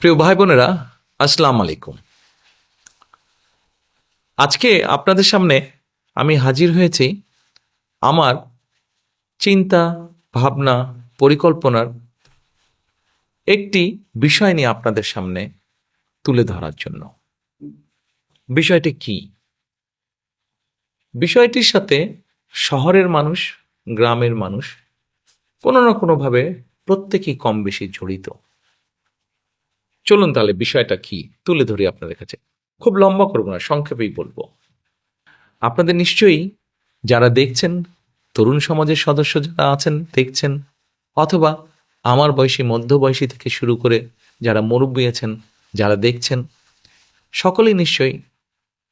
প্রিয় ভাই বোনেরা, আসসালামু আলাইকুম। আজকে আপনাদের সামনে আমি হাজির হয়েছি আমার চিন্তা, ভাবনা, পরিকল্পনার একটি বিষয় নিয়ে আপনাদের সামনে তুলে ধরার জন্য। বিষয়টি কি? বিষয়টির সাথে শহরের মানুষ, গ্রামের মানুষ কোনো না কোনোভাবে প্রত্যেকেই কম বেশি জড়িত। চলুন তাহলে বিষয়টা কি তুলে ধরি আপনাদের কাছে। খুব লম্বা করব না, সংক্ষেপেই বলবো। আপনাদের নিশ্চয়ই যারা দেখছেন, তরুণ সমাজের সদস্য যারা আছেন দেখছেন, অথবা আমার বয়সী, মধ্যবয়সী থেকে শুরু করে যারা মুরব্বী আছেন, যারা দেখছেন, সকলেই নিশ্চয়ই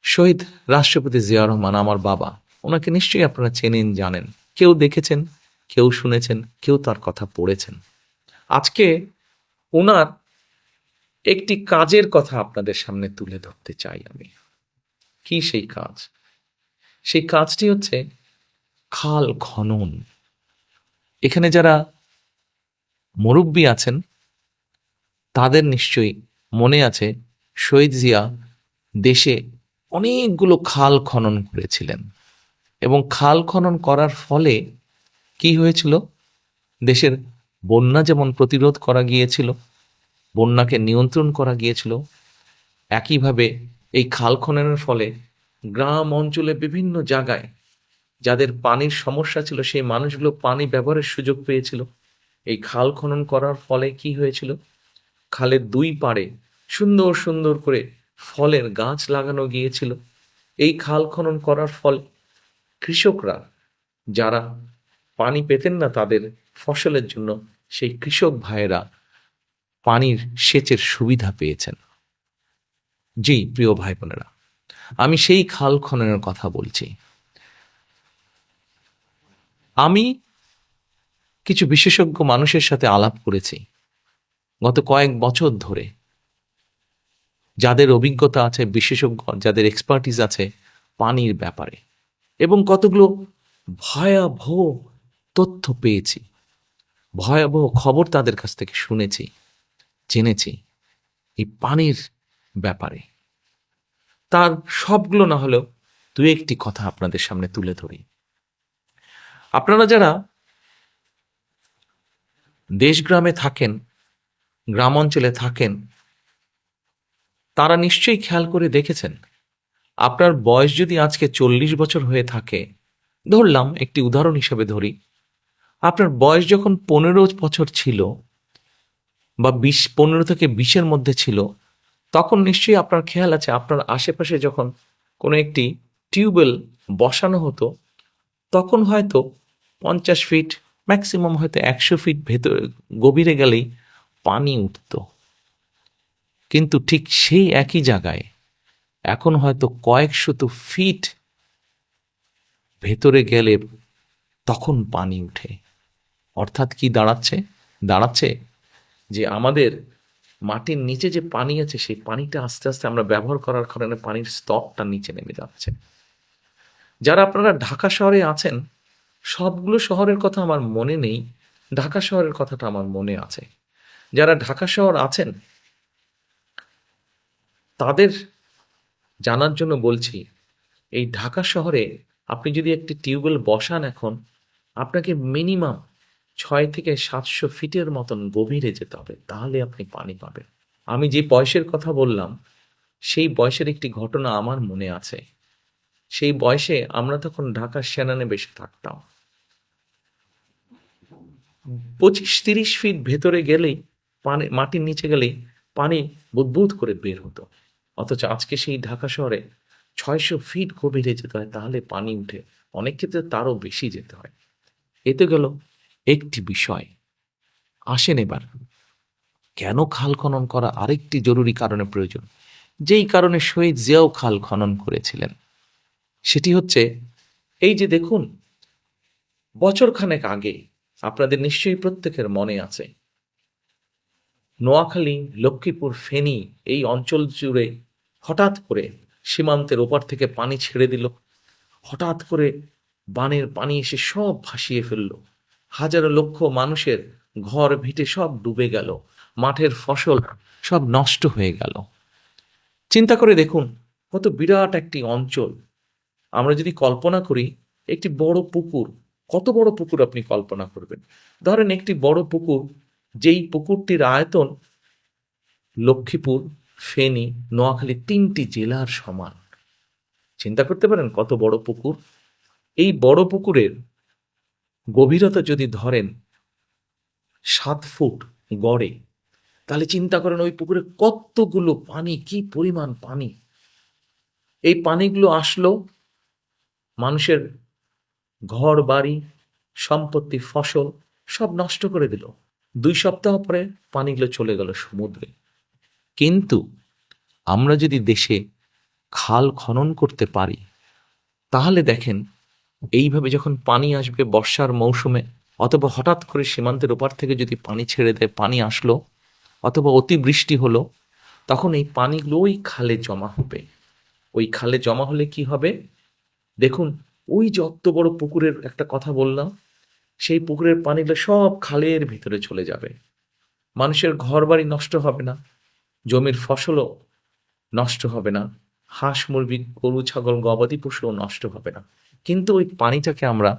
শহীদ রাষ্ট্রপতি জিয়া রহমান, আমার বাবা, ওনাকে নিশ্চয়ই আপনারা চেনেন, জানেন। কেউ দেখেছেন, কেউ শুনেছেন, কেউ তার কথা পড়েছেন। আজকে ওনার একটি কাজের কথা আপনাদের সামনে তুলে ধরতে চাই আমি। কি সেই কাজ? সেই কাজটি হচ্ছে খাল খনন। এখানে যারা মুরব্বী আছেন তাদের নিশ্চয়ই মনে আছে, শহীদ জিয়া দেশে অনেকগুলো খাল খনন করেছিলেন, এবং খাল খনন করার ফলে কি হয়েছিল? দেশের বন্যা যেমন প্রতিরোধ করা গিয়েছিল, বন্যাকে নিয়ন্ত্রণ করা গিয়েছিল, একইভাবে এই খাল খননের ফলে গ্রাম অঞ্চলে বিভিন্ন জায়গায় যাদের পানির সমস্যা ছিল সেই মানুষগুলো পানি ব্যবহারের সুযোগ পেয়েছিল। এই খাল খনন করার ফলে কি হয়েছিল? খালের দুই পাড়ে সুন্দর সুন্দর করে ফলের গাছ লাগানো গিয়েছিল। এই খাল খনন করার ফলে কৃষকরা, যারা পানি পেতেন না তাদের ফসলের জন্য, সেই কৃষক ভাইয়েরা পানির সেচের সুবিধা পেয়েছেন। জি প্রিয় ভাই বোনেরা, আমি সেই খাল খননের কথা বলছি। আমি কিছু বিশেষজ্ঞ মানুষের সাথে আলাপ করেছি গত কয়েক বছর ধরে, যাদের অভিজ্ঞতা আছে, বিশেষজ্ঞ যাদের এক্সপার্টিস আছে পানির ব্যাপারে, এবং কতগুলো ভয়াবহ তথ্য পেয়েছি, ভয়াবহ খবর তাদের কাছ থেকে শুনেছি, জেনেছি এই পানির ব্যাপারে। তার সবগুলো না হলেও দু একটি কথা আপনাদের সামনে তুলে ধরি। আপনারা যারা দেশ গ্রামে থাকেন, গ্রাম অঞ্চলে থাকেন, তারা নিশ্চয়ই খেয়াল করে দেখেছেন, আপনার বয়স যদি আজকে 40 বছর হয়ে থাকে, ধরলাম একটি উদাহরণ হিসেবে ধরি, আপনার বয়স যখন 15 বছর ছিল বা 15 থেকে 20-এর মধ্যে ছিল, তখন নিশ্চয়ই আপনার খেয়াল আছে আপনার আশেপাশে যখন কোনো একটি টিউবওয়েল বসানো হতো, তখন হয়তো 50 ফিট, ম্যাক্সিমাম হয়তো 100 ফিট ভেতর গভীরে গেলেই পানি উঠত। কিন্তু ঠিক সেই একই জায়গায় এখন হয়তো কয়েকশত ফিট ভেতরে গেলে তখন পানি উঠে। অর্থাৎ কি দাঁড়াচ্ছে? দাঁড়াচ্ছে যে আমাদের মাটির নিচে যে পানি আছে, সেই পানিটা আস্তে আস্তে আমরা ব্যবহার করার কারণে পানির স্তরটা নিচে নেমে যাচ্ছে। যারা আপনারা ঢাকা শহরে আছেন, সবগুলো শহরের কথা আমার মনে নেই, ঢাকা শহরের কথাটা আমার মনে আছে। যারা ঢাকা শহর আছেন তাদের জানার জন্য বলছি, এই ঢাকা শহরে আপনি যদি একটি টিউবওয়েল বসান, এখন আপনাকে মিনিমাম 600 থেকে 700 ফিটের মতন গভীরে যেতে হবে, তাহলে আপনি পানি পাবেন। আমি যে বয়সের কথা বললাম, সেই বয়সের একটি ঘটনা আমার মনে আছে। সেই বয়সে আমরা তখন ঢাকার সেনানে বেশি থাকতাম। 25-30 ফিট ভেতরে গেলেই পানি, মাটির নিচে গেলেই পানি বুদবুদ করে বের হতো। অথচ আজকে সেই ঢাকা শহরে 600 ফিট গভীরে যেতে হয়, তাহলে পানি উঠে। অনেক ক্ষেত্রে তারও বেশি যেতে হয়। এতে গেল একটি বিষয়। আসেন এবার, কেন খাল খনন করা আরেকটি জরুরি কারণে প্রয়োজন, যেই কারণে শহীদ জিয়াও খাল খনন করেছিলেন। সেটি হচ্ছে এই যে দেখুন, বছরখানেক আগে আপনাদের নিশ্চয়ই প্রত্যেকের মনে আছে, নোয়াখালী, লক্ষ্মীপুর, ফেনী এই অঞ্চল জুড়ে হঠাৎ করে সীমান্তের ওপার থেকে পানি ছেড়ে দিল। হঠাৎ করে বানের পানি এসে সব ভাসিয়ে ফেলল। হাজারো লক্ষ মানুষের ঘর ভিটে সব ডুবে গেল। মাঠের ফসল সব নষ্ট হয়ে গেল। চিন্তা করে দেখুন, কত বিরাট একটি অঞ্চল। আমরা যদি কল্পনা করি একটি বড় পুকুর, কত বড় পুকুর আপনি কল্পনা করবেন। ধরেন একটি বড় পুকুর, যেই পুকুরটির আয়তন লক্ষ্মীপুর, ফেনী, নোয়াখালী 3টি জেলার সমান। চিন্তা করতে পারেন কত বড় পুকুর। এই বড় পুকুরের গভীরতা যদি ধরেন 7 ফুট গড়ে, তাহলে চিন্তা করেন ওই পুকুরে কতগুলো পানি, কি পরিমাণ পানি। এই পানিগুলো আসলো, মানুষের ঘর বাড়ি, সম্পত্তি, ফসল সব নষ্ট করে দিল। 2 সপ্তাহ পরে পানিগুলো চলে গেল সমুদ্রে। কিন্তু আমরা যদি দেশে খাল খনন করতে পারি, তাহলে দেখেন এইভাবে যখন পানি আসবে বর্ষার মৌসুমে, অথবা হঠাৎ করে সীমান্তের ওপার থেকে যদি পানি ছেড়ে দেয়, পানি আসলো অথবা অতিবৃষ্টি হলো, তখন এই পানিগুলো ওই খালে জমা হবে। ওই খালে জমা হলে কি হবে দেখুন, ওই যে অত বড় পুকুরের একটা কথা বললাম, সেই পুকুরের পানিগুলো সব খালের ভিতরে চলে যাবে। মানুষের ঘর বাড়ি নষ্ট হবে না, জমির ফসলও নষ্ট হবে না, হাঁস মুরগি গরু ছাগল গবাদি পশুও নষ্ট হবে না। কিন্তু ওই পানিটাকে আমরা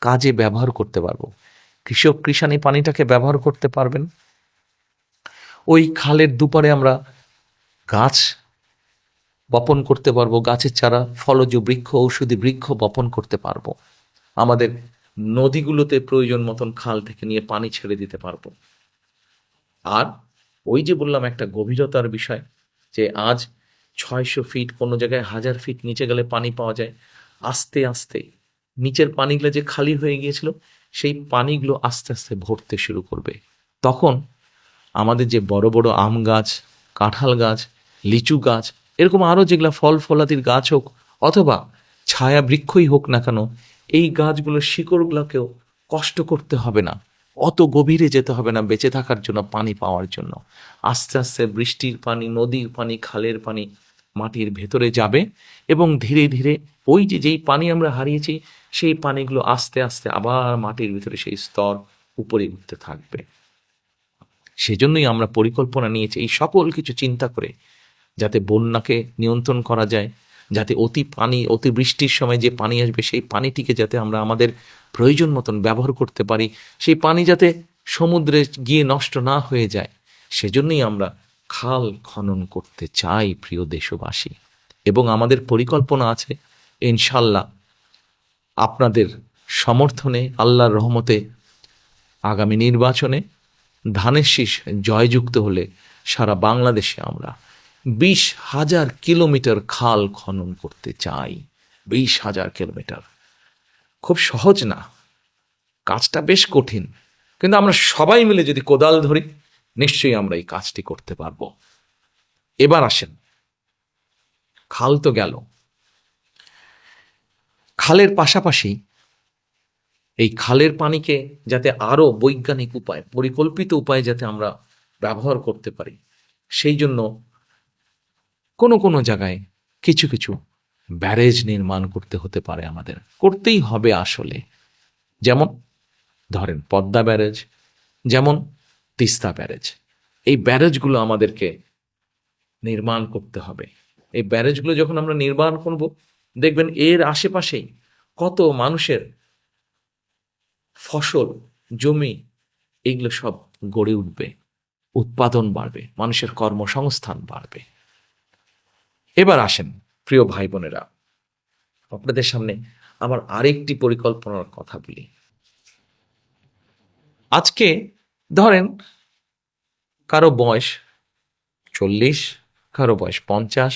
কাজে ব্যবহার করতে পারবো। কৃষাণ এই পানিটাকে ব্যবহার করতে পারবেন। ওই খালের দুপারে আমরা গাছ বপন করতে পারবো, গাছের চারা, ফলজ বৃক্ষ, ঔষধি বৃক্ষ বপন করতে পারবো। আমাদের নদীগুলোতে প্রয়োজন মতন খাল থেকে নিয়ে পানি ছেড়ে দিতে পারবো। আর ওই যে বললাম একটা গভীরতার বিষয়, যে আজ 600 ফিট, কোনো জায়গায় 1000 ফিট নিচে গেলে পানি পাওয়া যায়। আস্তে আস্তে নিচের পানিগুলো যে খালি হয়ে গিয়েছিল, সেই পানিগুলো আস্তে আস্তে ভরতে শুরু করবে। তখন আমাদের যে বড় বড় আম গাছ, কাঁঠাল গাছ, লিচু গাছ, এরকম আরও যেগুলো ফল ফলাদির গাছ হোক অথবা ছায়া বৃক্ষই হোক না কেন, এই গাছগুলোর শিকড়গুলোকেও কষ্ট করতে হবে না, অত গভীরে যেতে হবে না বেঁচে থাকার জন্য, পানি পাওয়ার জন্য। আস্তে আস্তে বৃষ্টির পানি, নদীর পানি, খালের পানি মাটির ভেতরে যাবে এবং ধীরে ধীরে ওই যে যেই পানি আমরা হারিয়েছি, সেই পানিগুলো আস্তে আস্তে আবার মাটির ভিতরে সেই স্তর উপরে উঠতে থাকবে। সেজন্যই আমরা পরিকল্পনা নিয়েছি এই সকল কিছু চিন্তা করে, যাতে বন্যাকে নিয়ন্ত্রণ করা যায়, যাতে অতিবৃষ্টির সময় যে পানি আসবে সেই পানিটিকে যাতে আমরা আমাদের প্রয়োজন মতন ব্যবহার করতে পারি, সেই পানি যাতে সমুদ্রে গিয়ে নষ্ট না হয়ে যায়। সেজন্যই আমরা খাল খনন করতে চাই, প্রিয় দেশবাসী। এবং আমাদের পরিকল্পনা আছে ইনশাল্লাহ আপনাদের সমর্থনে, আল্লাহর রহমতে আগামী নির্বাচনে ধানের শীষ জয়যুক্ত হলে সারা বাংলাদেশে আমরা 20,000 কিলোমিটার খাল খনন করতে চাই। 20,000 কিলোমিটার। খুব সহজ না, কাজটা বেশ কঠিন, কিন্তু আমরা সবাই মিলে যদি কোদাল ধরি, নিশ্চয়ই আমরা এই কাজটি করতে পারবো। এবার আসেন, খাল তো গেল, খালের পাশাপাশি এই খালের পানিকে যাতে আরো বৈজ্ঞানিক উপায়, পরিকল্পিত উপায়ে যাতে আমরা ব্যবহার করতে পারি, সেই জন্য কোনো কোনো জায়গায় কিছু কিছু ব্যারেজ নির্মাণ করতে হতে পারে, আমাদের করতেই হবে আসলে। যেমন ধরেন পদ্মা ব্যারেজ, যেমন তিস্তা ব্যারেজ। এই ব্যারেজগুলো আমাদেরকে নির্মাণ করতে হবে। এই ব্যারেজগুলো যখন আমরা নির্মাণ করব, দেখবেন এর আশেপাশেই কত মানুষের ফসল, জমি, এগুলো সব গড়ে উঠবে, উৎপাদন বাড়বে, মানুষের কর্মসংস্থান বাড়বে। এবার আসেন প্রিয় ভাই বোনেরা, আপনাদের সামনে আমার আরেকটি পরিকল্পনার কথা বলি। আজকে ধরেন কারো বয়স 40, কারো বয়স 50,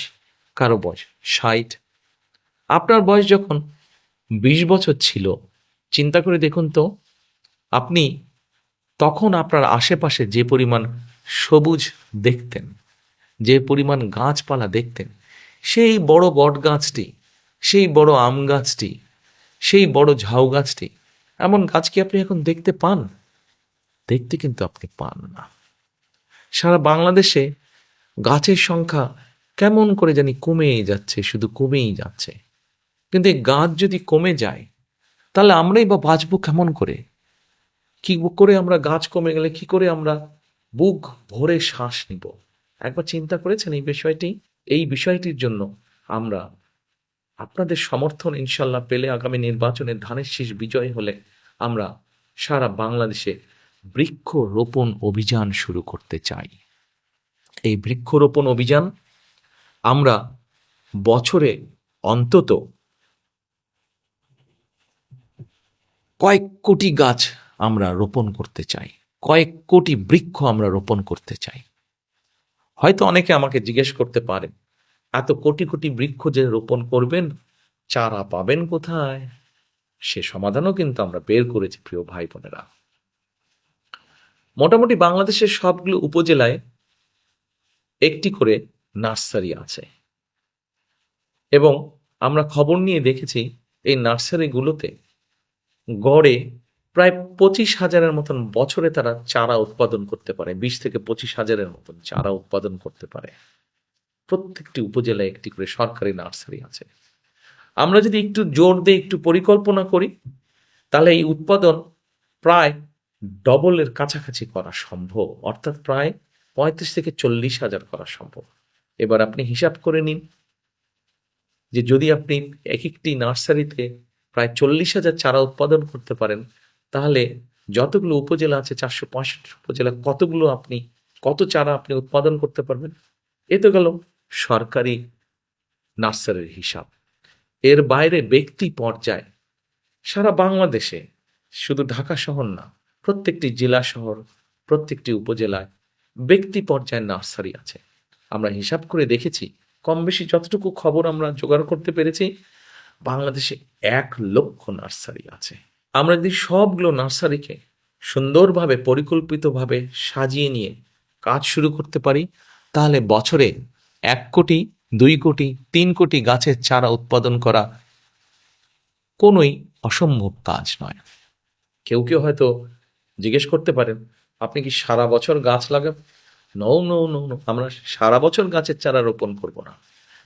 কারো বয়স 60। আপনার বয়স যখন 20 বছর ছিল, চিন্তা করে দেখুন তো, আপনি তখন আপনার আশেপাশে যে পরিমাণ সবুজ দেখতেন, যে পরিমাণ গাছপালা দেখতেন, সেই বড় বট গাছটি, সেই বড় আম গাছটি, সেই বড় ঝাউ গাছটি, এমন গাছ কি আপনি এখন দেখতে পান? দেখতে কিন্তু আপনি পান না। সারা বাংলাদেশে গাছের সংখ্যা কেমন করে জানি কমেই যাচ্ছে, শুধু কমেই যাচ্ছে। কিন্তু এই গাছ যদি কমে যায়, তাহলে আমরাই বা বাঁচবো কেমন করে? কি করে আমরা, গাছ কমে গেলে কি করে আমরা বুক ভরে শ্বাস নিব। একবার চিন্তা করেছেন এই বিষয়টি? এই বিষয়টির জন্য আমরা আপনাদের সমর্থন ইনশাল্লাহ পেলে আগামী নির্বাচনে ধানের শীষ বিজয় হলে আমরা সারা বাংলাদেশে বৃক্ষরোপণ অভিযান শুরু করতে চাই। এই বৃক্ষরোপণ অভিযান আমরা বছরে অন্তত কয়েক কোটি গাছ আমরা রোপণ করতে চাই, কয়েক কোটি বৃক্ষ আমরা রোপণ করতে চাই। হয়তো অনেকে আমাকে জিজ্ঞেস করতে পারেন, এত কোটি কোটি বৃক্ষ যে রোপণ করবেন, চারা পাবেন কোথায়? সে সমাধানও কিন্তু আমরা বের করেছি প্রিয় ভাই বোনেরা। মোটামুটি বাংলাদেশের সবগুলো উপজেলায় একটি করে নার্সারি আছে এবং আমরা খবর নিয়ে দেখেছি এই নার্সারিগুলোতে গড়ে প্রায় 25,000-এর মতন বছরে তারা চারা উৎপাদন করতে পারে। 20 থেকে 25,000-এর মতন চারা উৎপাদন করতে পারে। প্রত্যেকটি উপজেলায় একটি করে সরকারি নার্সারি আছে। আমরা যদি একটু জোর দিয়ে একটু পরিকল্পনা করি তাহলে এই উৎপাদন প্রায় ডবলের কাছাকাছি করা সম্ভব, অর্থাৎ প্রায় 35 থেকে 40,000 করা সম্ভব। এবার আপনি হিসাব করে নিন যে যদি আপনি এক একটি নার্সারিতে প্রায় 40,000 চারা উৎপাদন করতে পারেন, তাহলে যতগুলো উপজেলা আছে 465 উপজেলা, কত চারা আপনি উৎপাদন করতে পারবেন? এ তো গেল সরকারি নার্সারির হিসাব। এর বাইরে ব্যক্তি পর্যায়ে সারা বাংলাদেশে, শুধু ঢাকা শহর না, প্রত্যেকটি জেলা শহর, প্রত্যেকটি উপজেলায় ব্যক্তি পর্যায়ে নার্সারি আছে। আমরা হিসাব করে দেখেছি, কম বেশি যতটুকু খবর আমরা জোগাড় করতে পেরেছি, বাংলাদেশে 1 লক্ষ নার্সারি আছে। আমরা যদি সবগুলো নার্সারিকে সুন্দরভাবে পরিকল্পিতভাবে সাজিয়ে নিয়ে কাজ শুরু করতে পারি, তাহলে বছরে 1 কোটি, 2 কোটি, 3 কোটি গাছের চারা উৎপাদন করা কোনোই অসম্ভব কাজ নয়। কেউ কেউ হয়তো জিজ্ঞেস করতে পারেন, আপনি কি সারা বছর গাছ লাগাবেন? নো, আমরা সারা বছর গাছের চারা রোপণ করব না।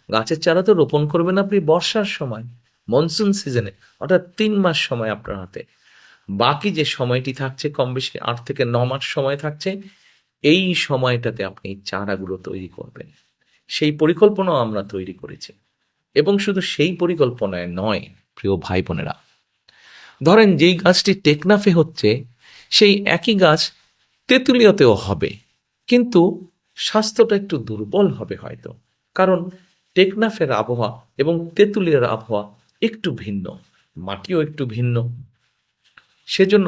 গাছের চারা তো রোপণ করবেন আপনি বর্ষার সময়, মনসুন সিজনে, অর্থাৎ 3 মাস সময় আপনার হাতে। বাকি যে সময়টি থাকছে, কম বেশি 8 থেকে 9 মাস সময় থাকছে, এই সময়টাতে আপনি চারাগুলো তৈরি করবেন। সেই পরিকল্পনাও আমরা তৈরি করেছি। এবং শুধু সেই পরিকল্পনায় নয় প্রিয় ভাই বোনেরা, ধরেন যেই গাছটি টেকনাফে হচ্ছে সেই একই গাছ তেঁতুলিয়াতেও হবে, কিন্তু স্বাস্থ্যটা একটু দুর্বল হবে হয়তো, কারণ টেকনাফের আবহাওয়া এবং তেঁতুলিয়ার আবহাওয়া একটু ভিন্ন, মাটিও একটু ভিন্ন। সেজন্য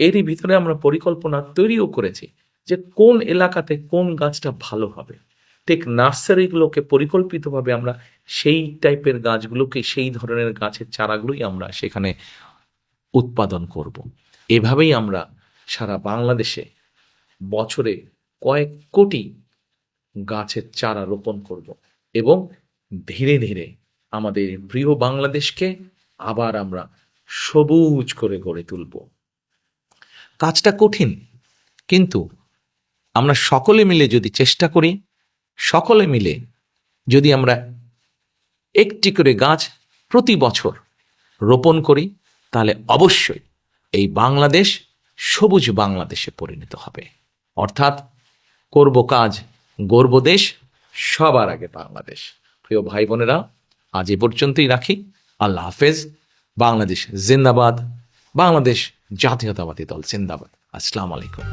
এরই ভিতরে আমরা পরিকল্পনা তৈরিও করেছি যে কোন এলাকাতে কোন গাছটা ভালো হবে। ঠিক নার্সারিগুলোকে পরিকল্পিতভাবে আমরা সেই টাইপের গাছগুলোকে, সেই ধরনের গাছের চারাগুলোই আমরা সেখানে উৎপাদন করব। এভাবেই আমরা সারা বাংলাদেশে বছরে কয়েক কোটি গাছের চারা রোপণ করব এবং ধীরে ধীরে আমাদের প্রিয় বাংলাদেশকে আবার আমরা সবুজ করে গড়ে তুলব। কাজটা কঠিন, কিন্তু আমরা সকলে মিলে যদি চেষ্টা করি, সকলে মিলে যদি আমরা একটি করে গাছ প্রতি বছর রোপণ করি, তাহলে অবশ্যই এই বাংলাদেশ সবুজ বাংলাদেশে পরিণত হবে। অর্থাৎ করব কাজ, গর্ব দেশ, সবার আগে বাংলাদেশ। প্রিয় ভাই বোনেরা, আজ এ পর্যন্তই রাখি। আল্লাহ হাফেজ। বাংলাদেশ জিন্দাবাদ, বাংলাদেশ জাতীয়তাবাদী দল জিন্দাবাদ। আসসালামু আলাইকুম।